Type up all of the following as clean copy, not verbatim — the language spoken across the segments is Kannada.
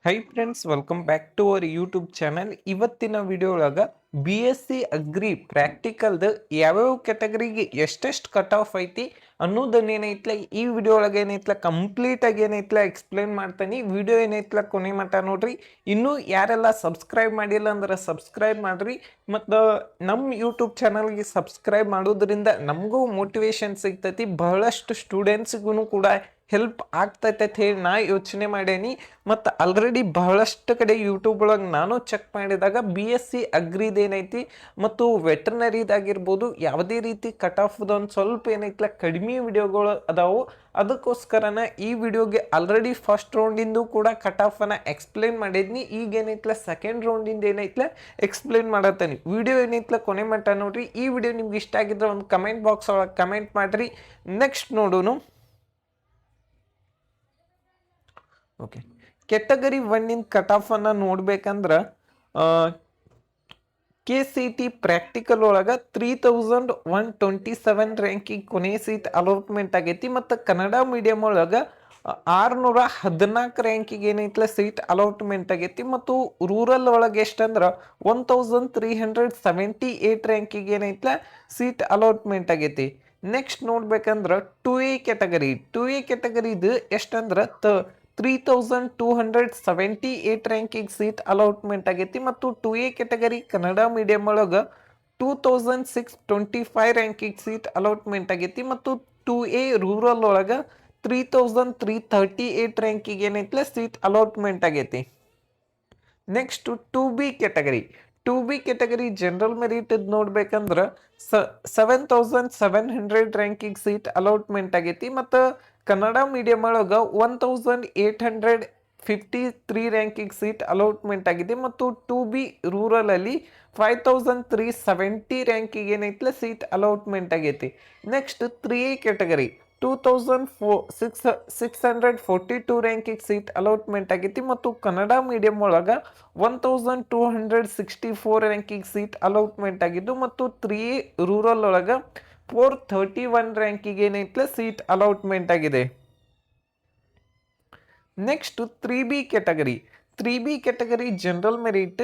High friends, welcome back to our YouTube channel. ಇವತ್ತಿನ ವಿಡಿಯೋ ಒಳಗೆ BSc ಅಗ್ರಿ ಪ್ರಾಕ್ಟಿಕಲ್ದು ಯಾವ್ಯಾವ ಕ್ಯಾಟಗರಿಗೆ ಎಷ್ಟೆಷ್ಟು ಕಟ್ ಆಫ್ ಐತಿ ಅನ್ನೋದನ್ನ ಏನೈತ್ಲ ಈ ವಿಡಿಯೋ ಒಳಗೆ ಏನೈತ್ಲ ಕಂಪ್ಲೀಟಾಗಿ ಏನೈತ್ಲ ಎಕ್ಸ್ಪ್ಲೇನ್ ಮಾಡ್ತೀನಿ. ವಿಡಿಯೋ ಏನೈತ್ಲ ಕೊನೆ ಮಟ್ಟ ನೋಡ್ರಿ. ಇನ್ನೂ ಯಾರೆಲ್ಲ ಸಬ್ಸ್ಕ್ರೈಬ್ ಮಾಡಿಲ್ಲ ಅಂದ್ರೆ ಸಬ್ಸ್ಕ್ರೈಬ್ ಮಾಡ್ರಿ. ಮತ್ತು ನಮ್ಮ ಯೂಟ್ಯೂಬ್ ಚಾನಲ್ಗೆ ಸಬ್ಸ್ಕ್ರೈಬ್ ಮಾಡೋದ್ರಿಂದ ನಮಗೂ ಮೋಟಿವೇಶನ್ ಸಿಗ್ತೈತಿ, ಬಹಳಷ್ಟು ಸ್ಟೂಡೆಂಟ್ಸ್ಗೂ ಕೂಡ ಹೆಲ್ಪ್ ಆಗ್ತೈತೆ ಅಂತ ಹೇಳಿ ನಾ ಯೋಚನೆ ಮಾಡೇನಿ. ಮತ್ತು ಆಲ್ರೆಡಿ ಬಹಳಷ್ಟು ಕಡೆ ಯೂಟ್ಯೂಬ್ ಒಳಗೆ ನಾನು ಚೆಕ್ ಮಾಡಿದಾಗ BSc ಅಗ್ರಿದೇನೈತಿ ಮತ್ತು ವೆಟರ್ನರಿದಾಗಿರ್ಬೋದು ಯಾವುದೇ ರೀತಿ ಕಟ್ ಆಫ್ದೊಂದು ಸ್ವಲ್ಪ ಏನೈತ್ಲ ಕಡಿಮೆ ವಿಡಿಯೋಗಳು ಅದಾವು. ಅದಕ್ಕೋಸ್ಕರನ ಈ ವಿಡಿಯೋಗೆ ಆಲ್ರೆಡಿ ಫಸ್ಟ್ ರೌಂಡಿಂದು ಕೂಡ ಕಟ್ ಆಫನ್ನು ಎಕ್ಸ್ಪ್ಲೇನ್ ಮಾಡಿದ್ನಿ. ಈಗ ಏನೈತ್ಲ ಸೆಕೆಂಡ್ ರೌಂಡಿಂದ ಏನೈತ್ಲ ಎಕ್ಸ್ಪ್ಲೇನ್ ಮಾಡತ್ತೇನೆ. ವಿಡಿಯೋ ಏನೈತ್ಲ ಕೊನೆ ಮಟ್ಟ ನೋಡ್ರಿ. ಈ ವಿಡಿಯೋ ನಿಮ್ಗೆ ಇಷ್ಟ ಆಗಿದ್ರೆ ಒಂದು ಕಮೆಂಟ್ ಬಾಕ್ಸ್ ಒಳಗೆ ಕಮೆಂಟ್ ಮಾಡಿರಿ. ನೆಕ್ಸ್ಟ್ ನೋಡೋನು. ಓಕೆ, ಕೆಟಗರಿ 1 ಕಟ್ ಆಫ್ ಅನ್ನ ನೋಡ್ಬೇಕಂದ್ರ KCT ಪ್ರಾಕ್ಟಿಕಲ್ ಒಳಗೆ 3127 ರ್ಯಾಂಕಿಂಗ್ ಕೊನೆ ಸೀಟ್ ಅಲಾಟ್ಮೆಂಟ್ ಆಗೈತಿ. ಮತ್ತು ಕನ್ನಡ ಮೀಡಿಯಂ ಒಳಗೆ 614 ರ್ಯಾಂಕಿಗೆ ಏನೈತ್ಲ ಸೀಟ್ ಅಲಾಟ್ಮೆಂಟ್ ಆಗೈತಿ. ಮತ್ತು ರೂರಲ್ ಒಳಗೆ ಎಷ್ಟಂದ್ರೆ 1378 ರ್ಯಾಂಕಿಗೆ ಏನೈತ್ಲ ಸೀಟ್ ಅಲಾಟ್ಮೆಂಟ್ ಆಗೈತಿ. ನೆಕ್ಸ್ಟ್ ನೋಡ್ಬೇಕಂದ್ರೆ 2A ಕ್ಯಾಟಗರಿದು ಎಷ್ಟಂದ್ರೆ 3278 ರ್ಯಾಂಕಿಂಗ್ ಸೀಟ್ ಅಲಾಟ್ಮೆಂಟ್ ಆಗೈತಿ. ಮತ್ತು 2A ಕ್ಯಾಟಗರಿ ಕನ್ನಡ ಮೀಡಿಯಂ ಒಳಗೆ 2625 ರ್ಯಾಂಕಿಂಗ್ ಸೀಟ್ ಅಲಾಟ್ಮೆಂಟ್ ಆಗೈತಿ. ಮತ್ತು 2A ರೂರಲ್ ಒಳಗೆ 3338 ರ್ಯಾಂಕಿಗೆ ಏನೈತ್ಲ ಸೀಟ್ ಅಲಾಟ್ಮೆಂಟ್ ಆಗೈತಿ. Next 2B category general merit ನೋಡ್ಬೇಕಂದ್ರೆ 7700 ರ್ಯಾಂಕಿಂಗ್ ಸೀಟ್ ಅಲಾಟ್ಮೆಂಟ್ ಆಗೈತಿ. ಮತ್ತು ಕನ್ನಡ ಮೀಡಿಯಂ ಒಳಗೆ 1853 ರ್ಯಾಂಕಿಂಗ್ ಸೀಟ್ ಅಲಾಟ್ಮೆಂಟ್ ಆಗಿದೆ. ಮತ್ತು 2B ರೂರಲಲ್ಲಿ 5370 ರ್ಯಾಂಕಿಗೆ ಏನೈತ್ಲ ಸೀಟ್ ಅಲಾಟ್ಮೆಂಟ್ ಆಗೈತಿ. Next 3A category 2642 ranking seat allotment ಆಗೈತಿ. ಮತ್ತು ಕನ್ನಡ ಮೀಡಿಯಂ ಒಳಗೆ 1264 ರ್ಯಾಂಕಿಂಗ್ ಸೀಟ್ ಅಲಾಟ್ಮೆಂಟ್ ಆಗಿದ್ದು. ಮತ್ತು 3A ರೂರಲ್ ಒಳಗೆ 431 ರ್ಯಾಂಕಿಗೆ ಏನೈತ್ಲ ಸೀಟ್ ಅಲಾಟ್ಮೆಂಟ್ ಆಗಿದೆ. Next 3B category general merit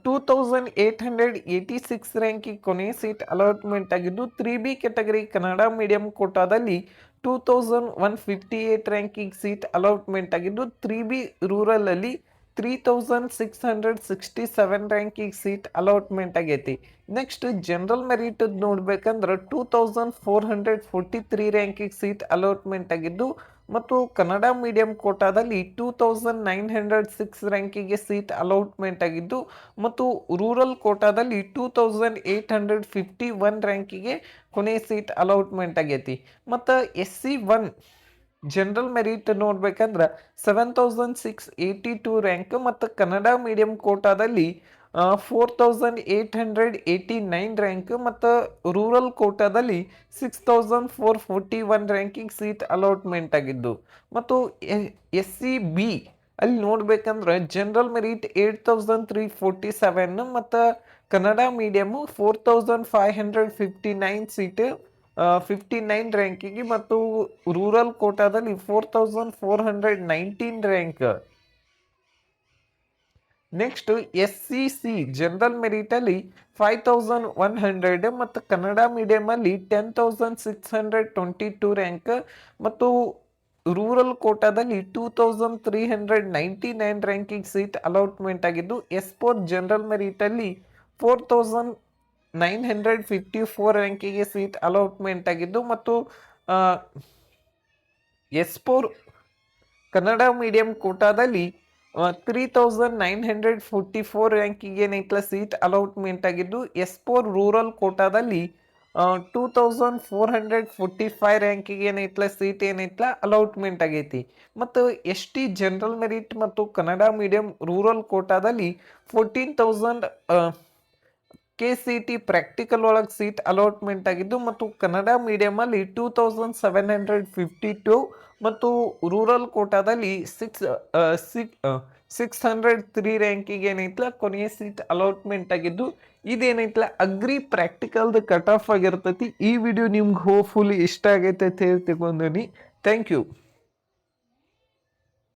2886 ranking ಕೊನೆ ಸೀಟ್ ಅಲಾಟ್ಮೆಂಟ್ ಆಗಿದ್ದು. 3B ಕ್ಯಾಟಗರಿ ಕನ್ನಡ ಮೀಡಿಯಂ ಕೋಟಾದಲ್ಲಿ 2158 ರ್ಯಾಂಕಿಂಗ್ ಸೀಟ್ ಅಲಾಟ್ಮೆಂಟ್ ಆಗಿದ್ದು. 3B ರೂರಲ್ ಅಲ್ಲಿ 3667 ರ್ಯಾಂಕಿಂಗ್ ಸೀಟ್ ಅಲಾಟ್ಮೆಂಟ್ ಆಗೈತಿ. ನೆಕ್ಸ್ಟ್ ಜನರಲ್ ಮೆರಿಟ್ ನೋಡ್ಬೇಕಂದ್ರೆ 2443 ರ್ಯಾಂಕಿಂಗ್ ಸೀಟ್ ಅಲಾಟ್ಮೆಂಟ್ ಆಗಿದ್ದು. ಮತ್ತು ಕನ್ನಡ ಮೀಡಿಯಂ ಕೋಟಾದಲ್ಲಿ 2906 ರ್ಯಾಂಕಿಗೆ ಸೀಟ್ ಅಲಾಟ್ಮೆಂಟ್ ಆಗಿದ್ದು. ಮತ್ತು ರೂರಲ್ ಕೋಟಾದಲ್ಲಿ 2851 ರ್ಯಾಂಕಿಗೆ ಕೊನೆ ಸೀಟ್ ಅಲಾಟ್ಮೆಂಟ್ ಆಗೈತಿ. ಮತ್ತು SC1 ಜನರಲ್ ಮೆರಿಟ್ ನೋಡ್ಬೇಕಂದ್ರೆ 7682 ರ್ಯಾಂಕ್. ಮತ್ತು ಕನ್ನಡ ಮೀಡಿಯಂ ಕೋಟಾದಲ್ಲಿ 4889 ರ್ಯಾಂಕ್. ಮತ್ತು ರೂರಲ್ ಕೋಟಾದಲ್ಲಿ 6441 ರ್ಯಾಂಕಿಂಗ್ ಸೀಟ್ ಅಲಾಟ್ಮೆಂಟ್ ಆಗಿದ್ದು. ಮತ್ತು SCB ಅಲ್ಲಿ ನೋಡ್ಬೇಕಂದ್ರೆ ಜನರಲ್ ಮೆರಿಟ್ 8347 ಮತ್ತು ಕನ್ನಡ ಮೀಡಿಯಮ್ 4559 ಸೀಟ್ 59 ರ್ಯಾಂಕಿಗೆ. ಮತ್ತು ರೂರಲ್ ಕೋಟಾದಲ್ಲಿ 4419 rank. Next SCC general merit ಅಲ್ಲಿ 5100 ಮತ್ತು ಕನ್ನಡ ಮೀಡಿಯಂ ಅಲ್ಲಿ 10622 ರ್ಯಾಂಕ್. ಮತ್ತು ರೂರಲ್ ಕೋಟಾದಲ್ಲಿ 2399 ರ್ಯಾಂಕಿಂಗ್ ಸೀಟ್ ಅಲಾಟ್ಮೆಂಟ್ ಆಗಿದ್ದು. S4 ಜನರಲ್ ಮೆರಿಟ್ ಅಲ್ಲಿ 4954 ರ್ಯಾಂಕಿಗೆ ಸೀಟ್ ಅಲಾಟ್ಮೆಂಟ್ ಆಗಿದ್ದು. ಮತ್ತು S4 ಕನ್ನಡ ಮೀಡಿಯಂ ಕೋಟಾದಲ್ಲಿ 3944 ರ್ಯಾಂಕಿಗೆ ಏನೈತ್ಲ ಸೀಟ್ ಅಲಾಟ್ಮೆಂಟ್ ಆಗಿದ್ದು. S4 ರೂರಲ್ ಕೋಟಾದಲ್ಲಿ 2445 ರ್ಯಾಂಕಿಗೆ ಏನೈತ್ಲ ಸೀಟ್ ಏನೈತ್ಲ ಅಲಾಟ್ಮೆಂಟ್ ಆಗೈತಿ. ಮತ್ತು ST ಜನರಲ್ ಮೆರಿಟ್ ಮತ್ತು ಕನ್ನಡ ಮೀಡಿಯಂ ರೂರಲ್ ಕೋಟಾದಲ್ಲಿ 14000 KCT ಪ್ರಾಕ್ಟಿಕಲ್ ಒಳಗೆ ಸೀಟ್ ಅಲಾಟ್ಮೆಂಟ್ ಆಗಿದ್ದು. ಮತ್ತು ಕನ್ನಡ ಮೀಡಿಯಂ ಅಲ್ಲಿ 2752 ಮತ್ತು ರೂರಲ್ ಕೋಟಾದಲ್ಲಿ 603 ರ್ಯಾಂಕಿಗೆ ಏನೈತ್ಲ ಕೊನೆಯ ಸೀಟ್ ಅಲಾಟ್ಮೆಂಟ್ ಆಗಿದ್ದು. ಇದೇನೈತ್ಲ ಅಗ್ರಿ ಪ್ರಾಕ್ಟಿಕಲ್ದು ಕಟ್ ಆಫ್ ಆಗಿರ್ತೈತಿ. ಈ ವಿಡಿಯೋ ನಿಮ್ಗೆ ಹೋಪ್ಫುಲಿ ಇಷ್ಟ ಆಗೈತೆ ಅಂತ ಹೇಳಿ ತಿಳ್ಕೊಂಡೀನಿ. Thank you.